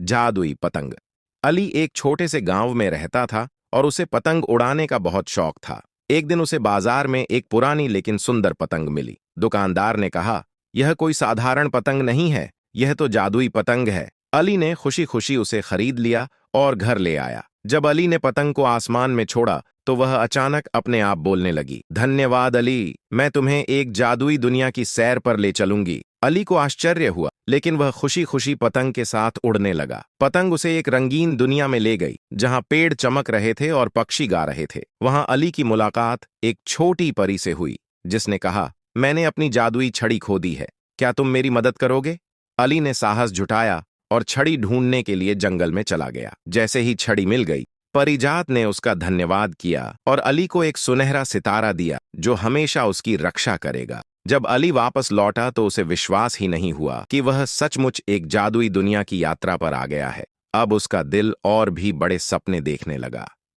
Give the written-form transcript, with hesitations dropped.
जादुई पतंग। अली एक छोटे से गांव में रहता था और उसे पतंग उड़ाने का बहुत शौक था। एक दिन उसे बाजार में एक पुरानी लेकिन सुंदर पतंग मिली। दुकानदार ने कहा, यह कोई साधारण पतंग नहीं है, यह तो जादुई पतंग है। अली ने खुशी खुशी उसे खरीद लिया और घर ले आया। जब अली ने पतंग को आसमान में छोड़ा तो वह अचानक अपने आप बोलने लगी, धन्यवाद अली, मैं तुम्हें एक जादुई दुनिया की सैर पर ले चलूंगी। अली को आश्चर्य हुआ, लेकिन वह खुशी खुशी पतंग के साथ उड़ने लगा। पतंग उसे एक रंगीन दुनिया में ले गई, जहां पेड़ चमक रहे थे और पक्षी गा रहे थे। वहां अली की मुलाकात एक छोटी परी से हुई, जिसने कहा, मैंने अपनी जादुई छड़ी खो दी है, क्या तुम मेरी मदद करोगे? अली ने साहस जुटाया और छड़ी ढूंढने के लिए जंगल में चला गया। जैसे ही छड़ी मिल गई, परिजात ने उसका धन्यवाद किया और अली को एक सुनहरा सितारा दिया जो हमेशा उसकी रक्षा करेगा। जब अली वापस लौटा तो उसे विश्वास ही नहीं हुआ कि वह सचमुच एक जादुई दुनिया की यात्रा पर आ गया है। अब उसका दिल और भी बड़े सपने देखने लगा।